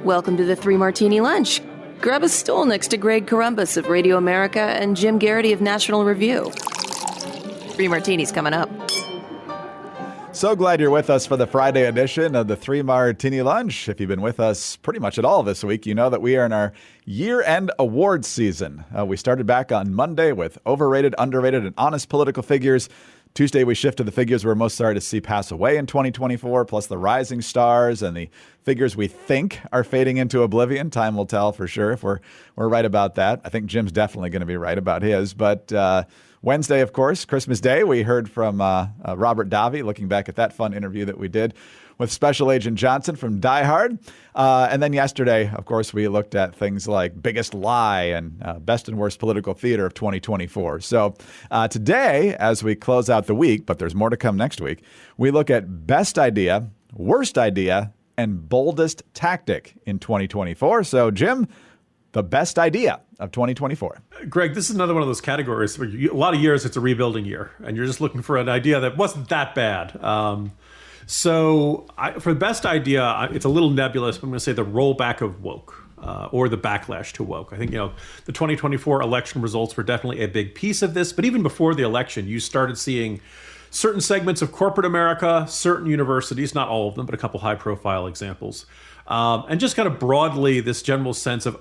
Welcome to the Three Martini Lunch. Grab a stool next to Greg Columbus of Radio America and Jim Garrity of National Review. Three Martinis coming up. So glad you're with us for the Friday edition of the Three Martini Lunch. If you've been with us pretty much at all this week, you know that we are in our year-end awards season. We started back on Monday with overrated, underrated, and honest political figures. Tuesday, we shift to the figures we're most sorry to see pass away in 2024, plus the rising stars and the figures we think are fading into oblivion. Time will tell for sure if we're right about that. I think Jim's definitely going to be right about his. But Wednesday, of course, Christmas Day, we heard from Robert Davi, looking back at that fun interview that we did with Special Agent Johnson from Die Hard. And then yesterday, of course, we looked at things like Biggest Lie and Best and Worst Political Theater of 2024. So today, as we close out the week, but there's more to come next week, we look at Best Idea, Worst Idea, and Boldest Tactic in 2024. So, Jim, the best idea of 2024. Greg, this is another one of those categories where a lot of years it's a rebuilding year, and you're just looking for an idea that wasn't that bad. For the best idea, it's a little nebulous. I'm going to say the rollback of woke or the backlash to woke. I think, the 2024 election results were definitely a big piece of this. But even before the election, you started seeing certain segments of corporate America, certain universities, not all of them, but a couple high-profile examples. And just kind of broadly, this general sense of,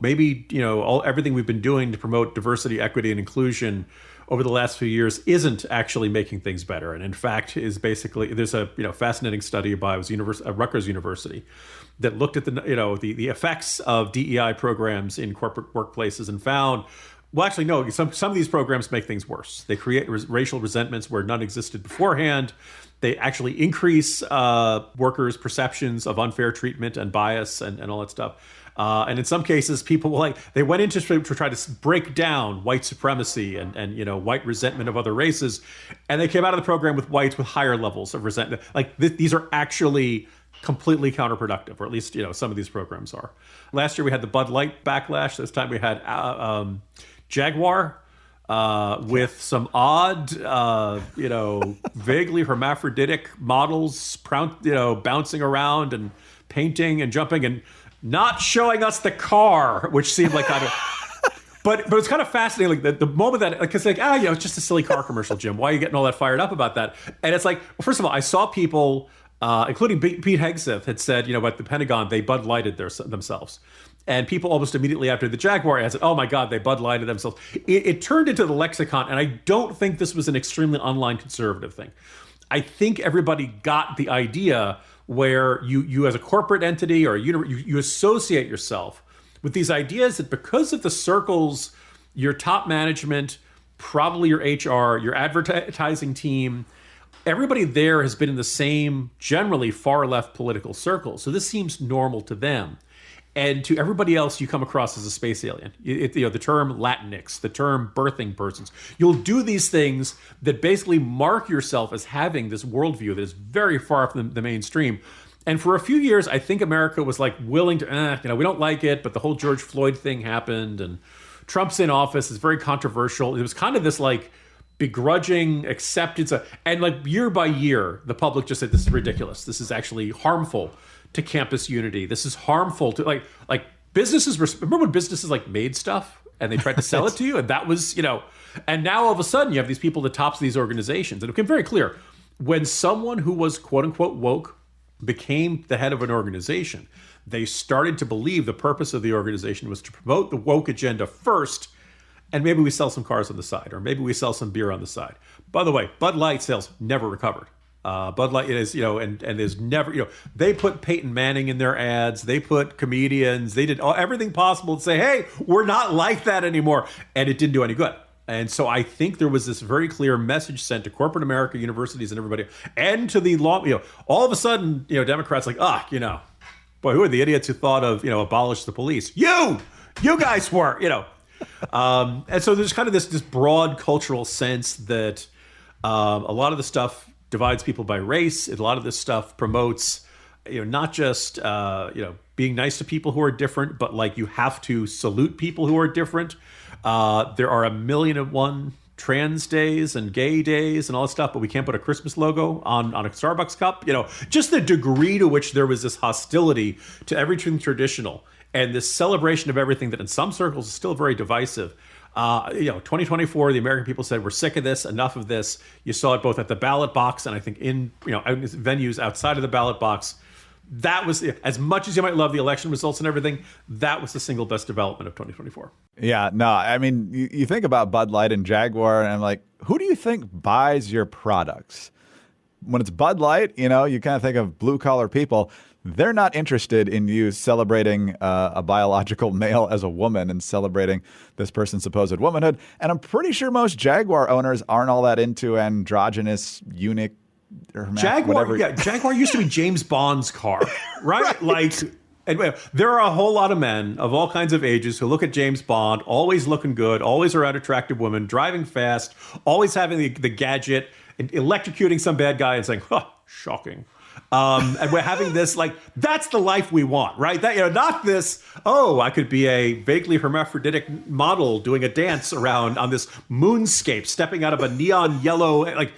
maybe, everything we've been doing to promote diversity, equity, and inclusion over the last few years isn't actually making things better. And in fact, is basically, there's a fascinating study by Rutgers University that looked at the effects of DEI programs in corporate workplaces and found, well, actually, no, some of these programs make things worse. They create racial resentments where none existed beforehand. They actually increase workers' perceptions of unfair treatment and bias and all that stuff. And in some cases, people they went into to try to break down white supremacy and white resentment of other races, and they came out of the program with whites with higher levels of resentment. These are actually completely counterproductive, or at least some of these programs are. Last year we had the Bud Light backlash. This time we had Jaguar. With some odd, vaguely hermaphroditic models, bouncing around and painting and jumping and not showing us the car, which seemed like kind of. But it's kind of fascinating, the moment that, because it's just a silly car commercial, Jim. Why are you getting all that fired up about that? And it's like, well, first of all, I saw people, including Pete Hegseth, had said, at the Pentagon, they Bud Lighted themselves. And people almost immediately after the Jaguar ad said, oh my God, they Bud Lighted themselves. It turned into the lexicon, and I don't think this was an extremely online conservative thing. I think everybody got the idea where you as a corporate entity or you associate yourself with these ideas that because of the circles, your top management, probably your HR, your advertising team, everybody there has been in the same, generally far left political circles. So this seems normal to them. And to everybody else, you come across as a space alien. The term Latinx, the term birthing persons. You'll do these things that basically mark yourself as having this worldview that is very far from the mainstream. And for a few years, I think America was willing to, we don't like it, but the whole George Floyd thing happened, and Trump's in office. It's very controversial. It was kind of this begrudging acceptance. And year by year, the public just said, this is ridiculous. This is actually harmful to campus unity. This is harmful to businesses. Remember when businesses made stuff and they tried to sell it to you, and that was and now all of a sudden you have these people at the tops of these organizations, and it became very clear when someone who was quote unquote woke became the head of an organization, they started to believe the purpose of the organization was to promote the woke agenda first, and maybe we sell some cars on the side, or maybe we sell some beer on the side. By the way, Bud Light sales never recovered. Bud Light is, and there's never, they put Peyton Manning in their ads. They put comedians. They did everything possible to say, hey, we're not like that anymore. And it didn't do any good. And so I think there was this very clear message sent to corporate America, universities, and everybody, and to the law. All of a sudden, Democrats boy, who are the idiots who thought of, abolish the police? You guys were, And so there's kind of this broad cultural sense that a lot of the stuff divides people by race. A lot of this stuff promotes, not just, being nice to people who are different, but you have to salute people who are different. There are a million and one trans days and gay days and all this stuff, but we can't put a Christmas logo on a Starbucks cup. Just the degree to which there was this hostility to everything traditional and this celebration of everything that in some circles is still very divisive. 2024, the American people said, we're sick of this, enough of this. You saw it both at the ballot box and I think in venues outside of the ballot box. That was, as much as you might love the election results and everything, that was the single best development of 2024. Yeah, no, I mean, you think about Bud Light and Jaguar, and I'm like, who do you think buys your products? When it's Bud Light, you kind of think of blue-collar people. They're not interested in you celebrating a biological male as a woman and celebrating this person's supposed womanhood. And I'm pretty sure most Jaguar owners aren't all that into androgynous, eunuch, Jaguar used to be James Bond's car, right? Anyway, there are a whole lot of men of all kinds of ages who look at James Bond, always looking good, always around attractive women, driving fast, always having the gadget, and electrocuting some bad guy and saying, shocking. And we're having this, that's the life we want, right? That, not this, I could be a vaguely hermaphroditic model doing a dance around on this moonscape, stepping out of a neon yellow, And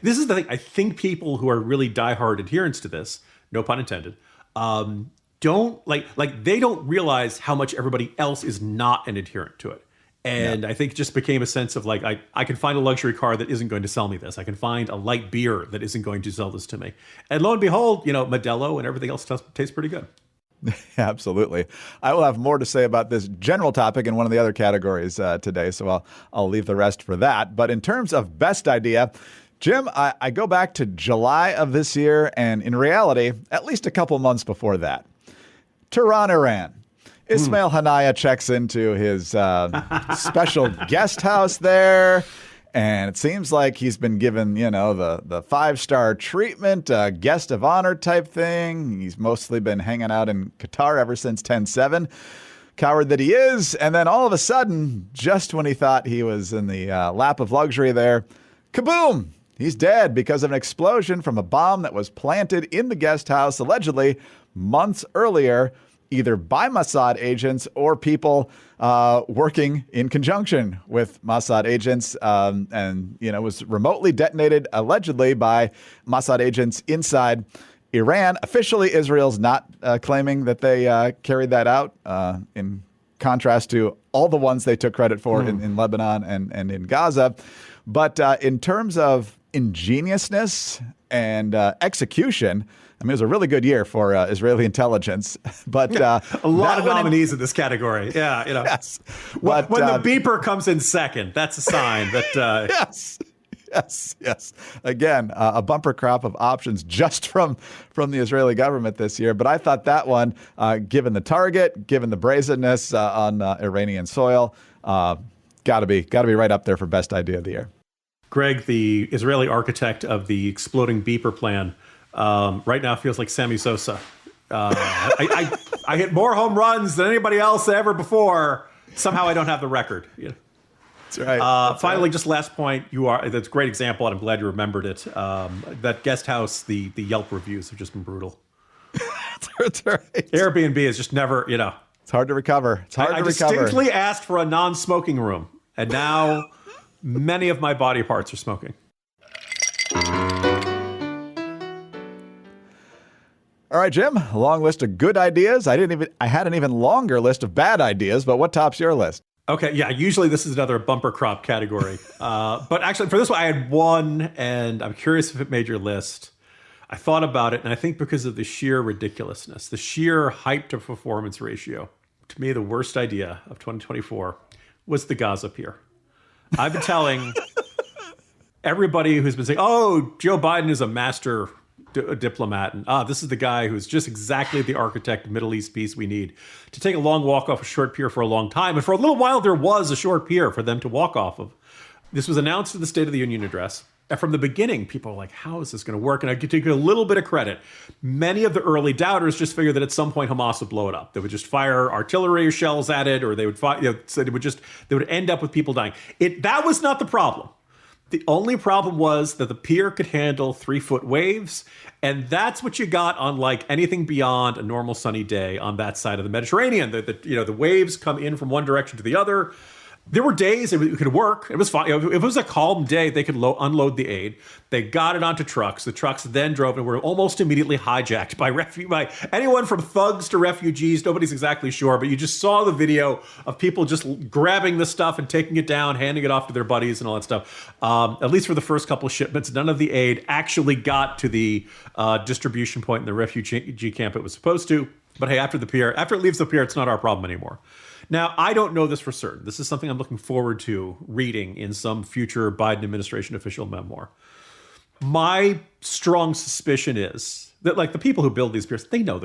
this is the thing. I think people who are really diehard adherents to this, no pun intended, don't they don't realize how much everybody else is not an adherent to it. And I think it just became a sense of I can find a luxury car that isn't going to sell me this. I can find a light beer that isn't going to sell this to me. And lo and behold, Modelo and everything else tastes pretty good. Absolutely. I will have more to say about this general topic in one of the other categories today, so I'll leave the rest for that. But in terms of best idea, Jim, I go back to July of this year, and in reality, at least a couple months before that. Tehran, Iran. Ismail Haniyeh checks into his special guest house there, and it seems like he's been given, the 5-star treatment, guest of honor type thing. He's mostly been hanging out in Qatar ever since 10/7. Coward that he is. And then all of a sudden, just when he thought he was in the lap of luxury there, kaboom! He's dead because of an explosion from a bomb that was planted in the guest house, allegedly months earlier, either by Mossad agents or people working in conjunction with Mossad agents, and was remotely detonated allegedly by Mossad agents inside Iran. Officially, Israel's not claiming that they carried that out, in contrast to all the ones they took credit for in Lebanon and in Gaza. But in terms of ingeniousness and execution, I mean, it was a really good year for Israeli intelligence, but a lot of nominees in this category. Yeah, Yes. When the beeper comes in second, that's a sign that. Yes. Again, a bumper crop of options just from the Israeli government this year. But I thought that one, given the target, given the brazenness on Iranian soil, got to be right up there for best idea of the year. Greg, the Israeli architect of the exploding beeper plan, right now feels like Sammy Sosa. I hit more home runs than anybody else ever before. Somehow I don't have the record. That's right. Finally, just last point. That's a great example, and I'm glad you remembered it. That guest house, the Yelp reviews have just been brutal. That's right. Airbnb is just never, It's hard to recover. I distinctly asked for a non-smoking room, and now many of my body parts are smoking. All right, Jim, a long list of good ideas. I had an even longer list of bad ideas, but what tops your list? Okay, yeah, usually this is another bumper crop category. But actually, for this one, I had one, and I'm curious if it made your list. I thought about it, and I think because of the sheer ridiculousness, the sheer hype to performance ratio, to me, the worst idea of 2024 was the Gaza pier. I've been telling everybody who's been saying, Joe Biden is a master diplomat, and this is the guy who's just exactly the architect of Middle East peace we need, to take a long walk off a short pier for a long time. And for a little while, there was a short pier for them to walk off of. This was announced in the State of the Union address. And from the beginning, people were like, how is this going to work? And I could take a little bit of credit. Many of the early doubters just figured that at some point Hamas would blow it up. They would just fire artillery shells at it, or they would so they would end up with people dying. That was not the problem. The only problem was that the pier could handle 3-foot waves, and that's what you got on anything beyond a normal sunny day on that side of the Mediterranean. The waves come in from one direction to the other. There were days it could work. It was fine. If it was a calm day, they could unload the aid. They got it onto trucks. The trucks then drove and were almost immediately hijacked by anyone from thugs to refugees. Nobody's exactly sure, but you just saw the video of people just grabbing the stuff and taking it down, handing it off to their buddies and all that stuff. At least for the first couple of shipments, none of the aid actually got to the distribution point in the refugee camp it was supposed to. But hey, after it leaves the pier, it's not our problem anymore. Now, I don't know this for certain. This is something I'm looking forward to reading in some future Biden administration official memoir. My strong suspicion is that, like, the people who build these piers, they know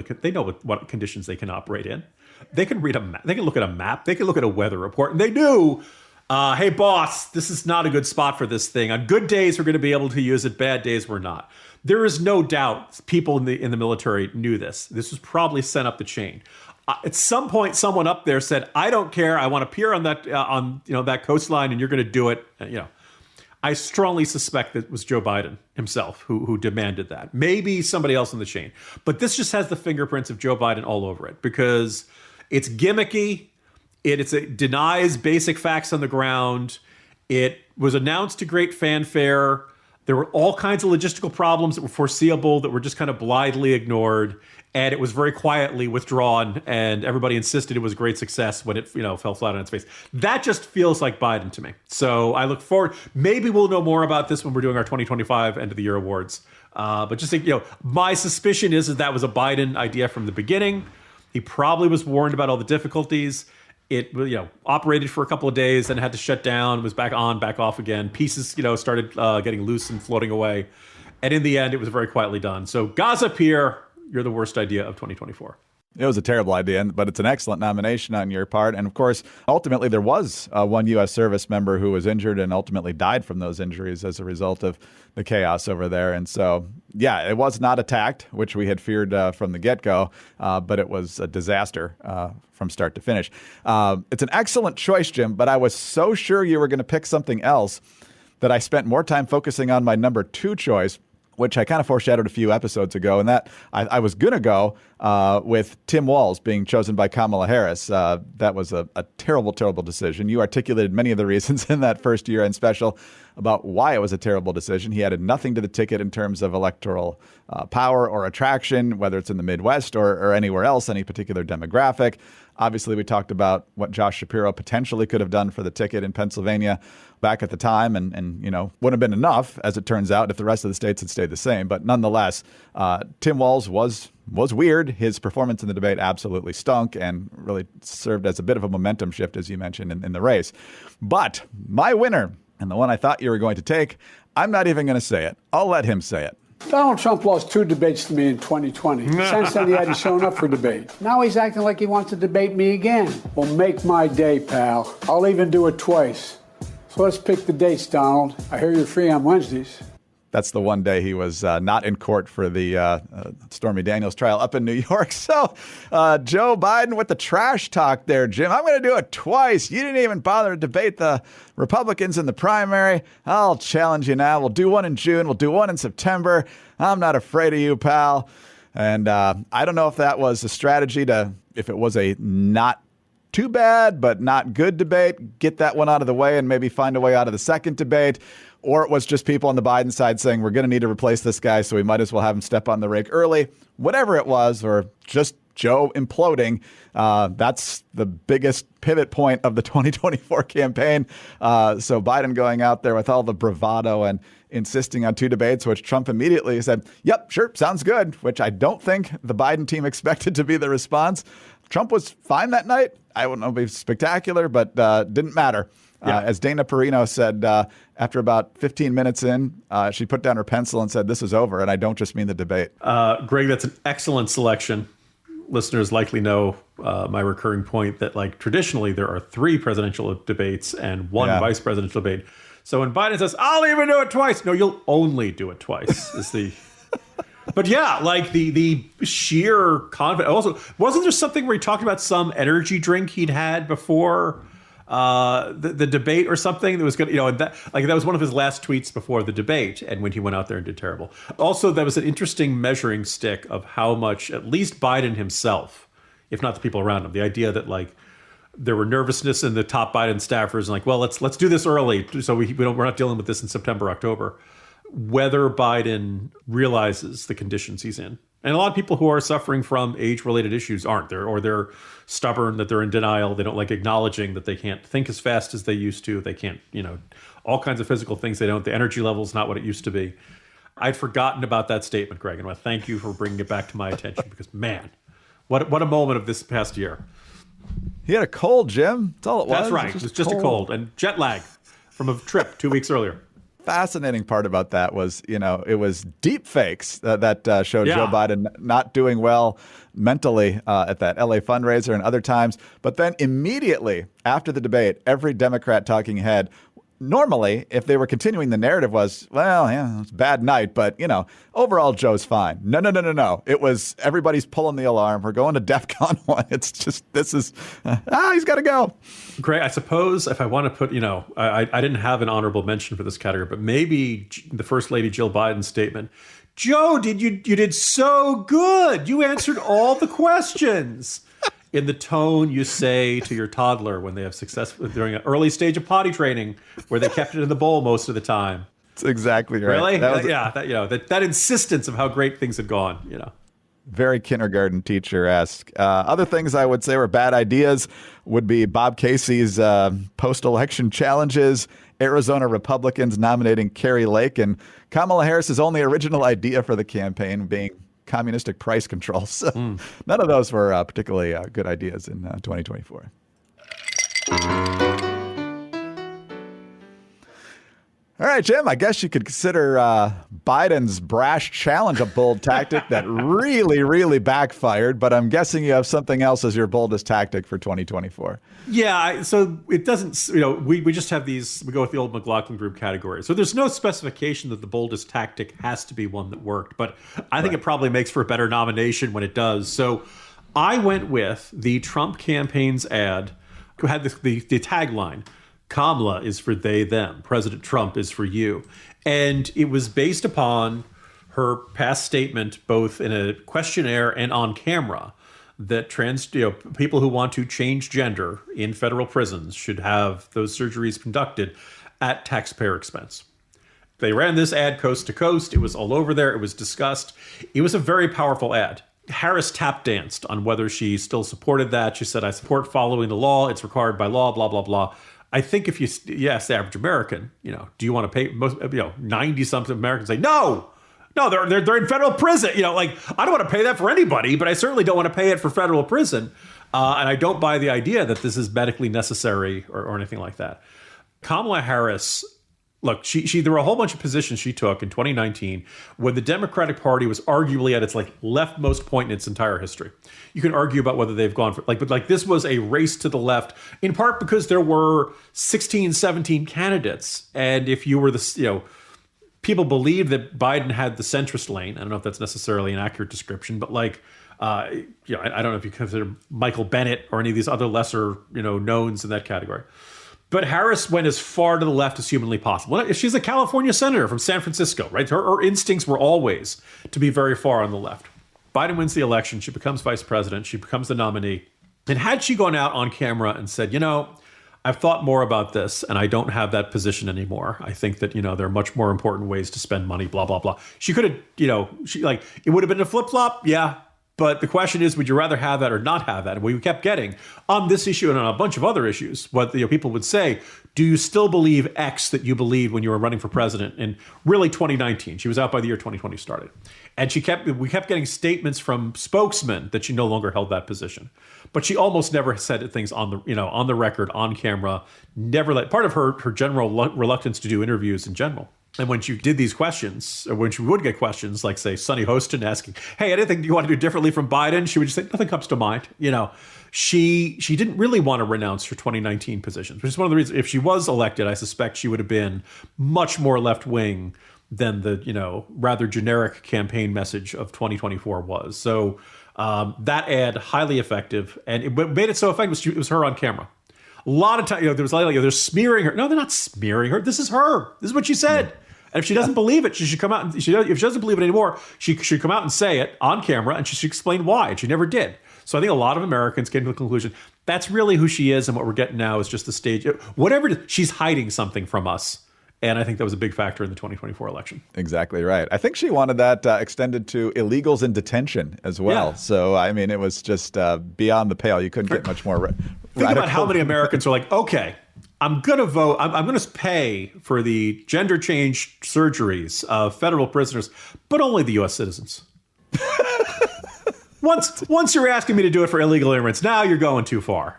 what conditions they can operate in. They can read a map. They can look at a map. They can look at a weather report, and they knew, hey, boss, this is not a good spot for this thing. On good days, we're going to be able to use it. Bad days, we're not. There is no doubt people in the military knew this. This was probably sent up the chain. At some point, someone up there said, "I don't care. I want to pier on that that coastline, and you're going to do it." I strongly suspect that it was Joe Biden himself who demanded that. Maybe somebody else in the chain, but this just has the fingerprints of Joe Biden all over it because it's gimmicky. It denies basic facts on the ground. It was announced to great fanfare. There were all kinds of logistical problems that were foreseeable that were just kind of blithely ignored. And it was very quietly withdrawn, and everybody insisted it was a great success when it fell flat on its face. That just feels like Biden to me. So I look forward. Maybe we'll know more about this when we're doing our 2025 end of the year awards. But just think, my suspicion is that was a Biden idea from the beginning. He probably was warned about all the difficulties. It operated for a couple of days and had to shut down. Was back on, back off again. Pieces started getting loose and floating away. And in the end, it was very quietly done. So Gaza Pier, you're the worst idea of 2024. It was a terrible idea, but it's an excellent nomination on your part. And of course, ultimately, there was one U.S. service member who was injured and ultimately died from those injuries as a result of the chaos over there. And so, yeah, it was not attacked, which we had feared from the get-go, but it was a disaster from start to finish. It's an excellent choice, Jim, but I was so sure you were going to pick something else that I spent more time focusing on my number 2 choice, which I kind of foreshadowed a few episodes ago, and that I was going to go with Tim Walz being chosen by Kamala Harris. That was a terrible, terrible decision. You articulated many of the reasons in that first year-end special about why it was a terrible decision. He added nothing to the ticket in terms of electoral power or attraction, whether it's in the Midwest or anywhere else, any particular demographic. Obviously, we talked about what Josh Shapiro potentially could have done for the ticket in Pennsylvania back at the time, and wouldn't have been enough, as it turns out, if the rest of the states had stayed the same. But nonetheless, Tim Walz was weird. His performance in the debate absolutely stunk and really served as a bit of a momentum shift, as you mentioned, in the race. But my winner, and the one I thought you were going to take, I'm not even going to say it. I'll let him say it. Donald Trump lost 2 debates to me in 2020. Since then, he hadn't shown up for debate. Now he's acting like he wants to debate me again. Well, make my day, pal. I'll even do it twice. So let's pick the dates, Donald. I hear you're free on Wednesdays. That's the one day he was not in court for the Stormy Daniels trial up in New York. So Joe Biden with the trash talk there, Jim. I'm going to do it twice. You didn't even bother to debate the Republicans in the primary. I'll challenge you now. We'll do one in June. We'll do one in September. I'm not afraid of you, pal. And I don't know if that was a strategy if it was a not too bad but not good debate, get that one out of the way and maybe find a way out of the second debate. Or it was just people on the Biden side saying, we're going to need to replace this guy, so we might as well have him step on the rake early. Whatever it was, or just Joe imploding, that's the biggest pivot point of the 2024 campaign. So Biden going out there with all the bravado and insisting on 2 debates, which Trump immediately said, yep, sure, sounds good, which I don't think the Biden team expected to be the response. Trump was fine that night. I wouldn't know if it was spectacular, but didn't matter. Yeah. As Dana Perino said, after about 15 minutes in, she put down her pencil and said, this is over. And I don't just mean the debate. Greg, that's an excellent selection. Listeners likely know my recurring point that, like, traditionally there are 3 presidential debates and 1 vice presidential debate. So when Biden says, I'll even do it twice. No, you'll only do it twice is the... But yeah, like the sheer confidence. Also, wasn't there something where he talked about some energy drink he'd had before the debate or something that was going to, that was one of his last tweets before the debate, and when he went out there and did terrible. Also, that was an interesting measuring stick of how much at least Biden himself, if not the people around him, the idea that, like, there were nervousness in the top Biden staffers and like, well, let's do this early so we're not dealing with this in September, October. Whether Biden realizes the conditions he's in. And a lot of people who are suffering from age-related issues aren't there, or they're stubborn, that they're in denial. They don't like acknowledging that they can't think as fast as they used to. They can't, all kinds of physical things they don't. The energy level's not what it used to be. I'd forgotten about that statement, Greg, and I want to thank you for bringing it back to my attention because, man, what a moment of this past year. He had a cold, Jim. That's all it was. That's right. It was just a cold and jet lag from a trip 2 weeks earlier. Fascinating part about that was, it was deep fakes that showed Joe Biden not doing well mentally at that LA fundraiser and other times. But then immediately after the debate, every Democrat talking head, normally, if they were continuing, the narrative was, well, yeah, it's a bad night, but, overall, Joe's fine. No. It was everybody's pulling the alarm. We're going to DEFCON 1. It's just, he's got to go. Great. I suppose if I want to put, I didn't have an honorable mention for this category, but maybe the First Lady Jill Biden's statement. Joe, you did so good. You answered all the questions. In the tone you say to your toddler when they have success during an early stage of potty training, where they kept it in the bowl most of the time. That's exactly right. Really? That insistence of how great things had gone. Very kindergarten teacher-esque. Other things I would say were bad ideas would be Bob Casey's post-election challenges, Arizona Republicans nominating Kari Lake, and Kamala Harris's only original idea for the campaign being communistic price control. So none of those were particularly good ideas in 2024. All right, Jim, I guess you could consider Biden's brash challenge a bold tactic that really, really backfired, but I'm guessing you have something else as your boldest tactic for 2024. Yeah, so it doesn't, we just have these, we go with the old McLaughlin group category. So there's no specification that the boldest tactic has to be one that worked, but I think it probably makes for a better nomination when it does. So I went with the Trump campaign's ad, who had the tagline, Kamala is for they, them. President Trump is for you. And it was based upon her past statement, both in a questionnaire and on camera, that people who want to change gender in federal prisons should have those surgeries conducted at taxpayer expense. They ran this ad coast to coast. It was all over there. It was discussed. It was a very powerful ad. Harris tap danced on whether she still supported that. She said, I support following the law. It's required by law, blah, blah, blah. I think if you ask the average American, do you want to pay, 90-something Americans say, no, they're in federal prison. I don't want to pay that for anybody, but I certainly don't want to pay it for federal prison. And I don't buy the idea that this is medically necessary or anything like that. Kamala Harris, look, there were a whole bunch of positions she took in 2019 when the Democratic Party was arguably at its leftmost point in its entire history. You can argue about whether they've gone for but this was a race to the left, in part because there were 16, 17 candidates. And if you were people believed that Biden had the centrist lane. I don't know if that's necessarily an accurate description, but I don't know if you consider Michael Bennett or any of these other lesser, knowns in that category. But Harris went as far to the left as humanly possible. She's a California senator from San Francisco, right? Her instincts were always to be very far on the left. Biden wins the election. She becomes vice president. She becomes the nominee. And had she gone out on camera and said, I've thought more about this and I don't have that position anymore. I think that, there are much more important ways to spend money, blah, blah, blah. She could have, it would have been a flip-flop. Yeah. But the question is, would you rather have that or not have that? And we kept getting on this issue and on a bunch of other issues, what people would say, do you still believe X that you believed when you were running for president in really 2019? She was out by the year 2020 started. And we kept getting statements from spokesmen that she no longer held that position. But she almost never said things on the record, on camera, never part of her general reluctance to do interviews in general. And when she did these questions, or when she would get questions like, say, Sonny Hostin asking, hey, anything you want to do differently from Biden? She would just say, nothing comes to mind. She didn't really want to renounce her 2019 positions, which is one of the reasons, if she was elected, I suspect she would have been much more left-wing than the, rather generic campaign message of 2024 was. So that ad, highly effective. And what made it so effective was her on camera. A lot of time, there was they're smearing her. No, they're not smearing her. This is her. This is what she said. And if she doesn't believe it, she should come out. And if she doesn't believe it anymore, she should come out and say it on camera, and she should explain why. And she never did. So I think a lot of Americans came to the conclusion that's really who she is, and what we're getting now is just a stage. Whatever it is, she's hiding something from us. And I think that was a big factor in the 2024 election. Exactly right. I think she wanted that extended to illegals in detention as well. Yeah. So, I mean, it was just beyond the pale. You couldn't get much more radical. Think about how many Americans are like, okay, I'm going to vote. I'm going to pay for the gender change surgeries of federal prisoners, but only the U.S. citizens. Once you're asking me to do it for illegal immigrants, now you're going too far,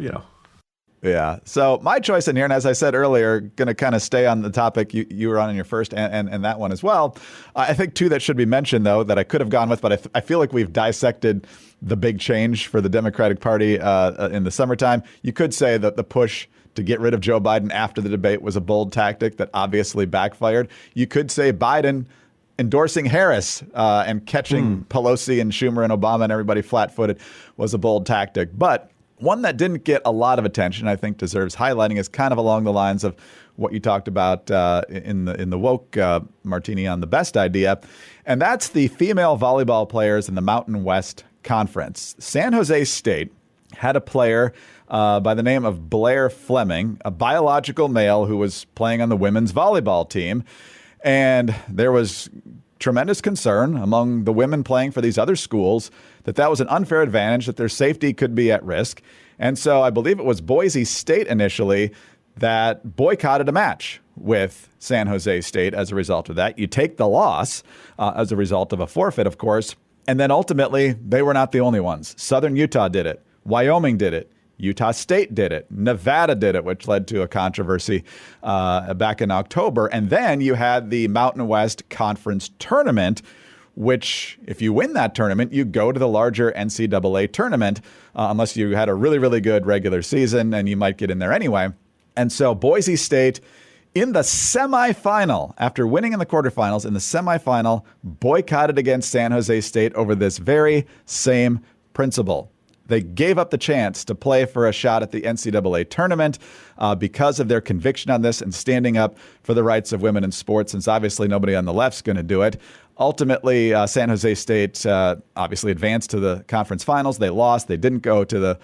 Yeah. So my choice in here, and as I said earlier, going to kind of stay on the topic you were on in your first and that one as well. I think two that should be mentioned, though, that I could have gone with, but I feel like we've dissected the big change for the Democratic Party in the summertime. You could say that the push to get rid of Joe Biden after the debate was a bold tactic that obviously backfired. You could say Biden endorsing Harris and catching Pelosi and Schumer and Obama and everybody flat-footed was a bold tactic. But one that didn't get a lot of attention, I think deserves highlighting, is kind of along the lines of what you talked about in the woke Martini on the best idea, and that's the female volleyball players in the Mountain West Conference. San Jose State had a player by the name of Blair Fleming, a biological male who was playing on the women's volleyball team, and there was tremendous concern among the women playing for these other schools that was an unfair advantage, that their safety could be at risk. And so I believe it was Boise State initially that boycotted a match with San Jose State as a result of that. You take the loss as a result of a forfeit, of course. And then ultimately, they were not the only ones. Southern Utah did it. Wyoming did it. Utah State did it. Nevada did it, which led to a controversy back in October. And then you had the Mountain West Conference tournament, which if you win that tournament, you go to the larger NCAA tournament, unless you had a really, really good regular season, and you might get in there anyway. And so Boise State in the semifinal, after winning in the quarterfinals, in the semifinal, boycotted against San Jose State over this very same principle. They gave up the chance to play for a shot at the NCAA tournament because of their conviction on this and standing up for the rights of women in sports, since obviously nobody on the left's going to do it. Ultimately, San Jose State obviously advanced to the conference finals. They lost. They didn't go to the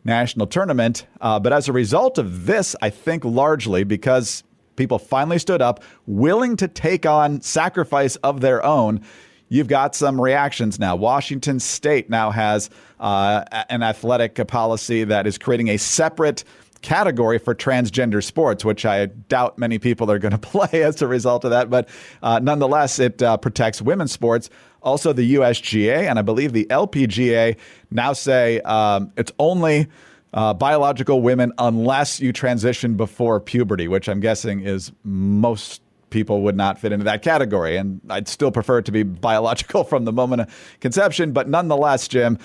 national tournament. But as a result of this, I think largely because people finally stood up, willing to take on sacrifice of their own, you've got some reactions now. Washington State now has an athletic policy that is creating a separate category for transgender sports, which I doubt many people are going to play as a result of that. But nonetheless, it protects women's sports. Also, the USGA and I believe the LPGA now say it's only biological women unless you transition before puberty, which I'm guessing is most people would not fit into that category. And I'd still prefer it to be biological from the moment of conception. But nonetheless, Jim,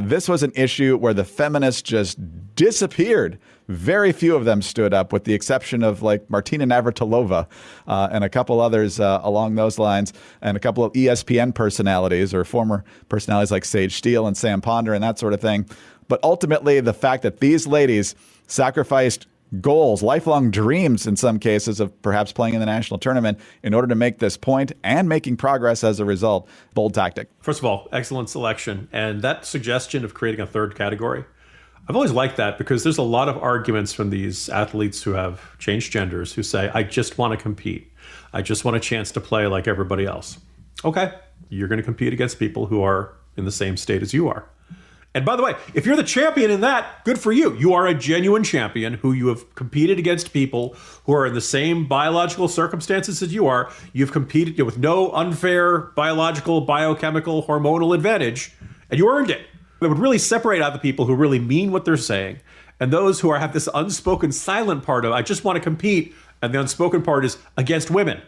this was an issue where the feminists just disappeared. Very few of them stood up, with the exception of like Martina Navratilova and a couple others along those lines, and a couple of ESPN personalities or former personalities like Sage Steele and Sam Ponder and that sort of thing. But ultimately, the fact that these ladies sacrificed goals, lifelong dreams in some cases, of perhaps playing in the national tournament in order to make this point and making progress as a result. Bold tactic. First of all, excellent selection. And that suggestion of creating a third category, I've always liked that, because there's a lot of arguments from these athletes who have changed genders who say, I just want to compete. I just want a chance to play like everybody else. Okay, you're going to compete against people who are in the same state as you are. And by the way, if you're the champion in that, good for you. You are a genuine champion who you have competed against people who are in the same biological circumstances as you are. You've competed with no unfair biological, biochemical, hormonal advantage, and you earned it. It would really separate out the people who really mean what they're saying and those who have this unspoken silent part of, I just want to compete, and the unspoken part is against women.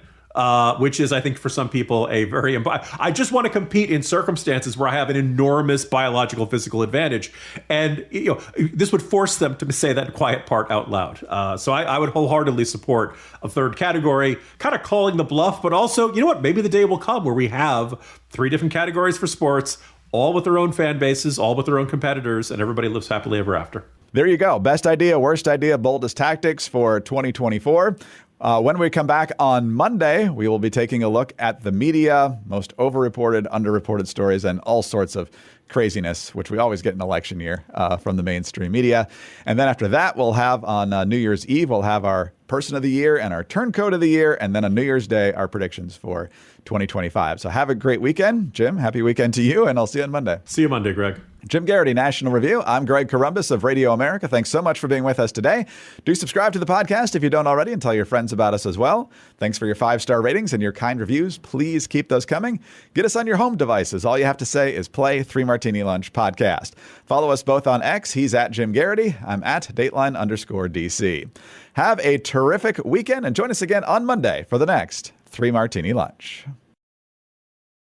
Which is, I think, for some people, a very... I just want to compete in circumstances where I have an enormous biological physical advantage. And this would force them to say that quiet part out loud. So I would wholeheartedly support a third category, kind of calling the bluff, but also, you know what, maybe the day will come where we have 3 different categories for sports, all with their own fan bases, all with their own competitors, and everybody lives happily ever after. There you go. Best idea, worst idea, boldest tactics for 2024. When we come back on Monday, we will be taking a look at the media, most overreported, underreported stories, and all sorts of craziness, which we always get in election year from the mainstream media. And then after that, we'll have on New Year's Eve, we'll have our person of the year and our turncoat of the year. And then on New Year's Day, our predictions for 2025. So have a great weekend. Jim, happy weekend to you, and I'll see you on Monday. See you Monday, Greg. Jim Garrity, National Review. I'm Greg Corombos of Radio America. Thanks so much for being with us today. Do subscribe to the podcast if you don't already, and tell your friends about us as well. Thanks for your 5-star ratings and your kind reviews. Please keep those coming. Get us on your home devices. All you have to say is play Three Martini Lunch podcast. Follow us both on X. He's at Jim Garrity. I'm at Dateline_DC. Have a terrific weekend and join us again on Monday for the next Three Martini Lunch.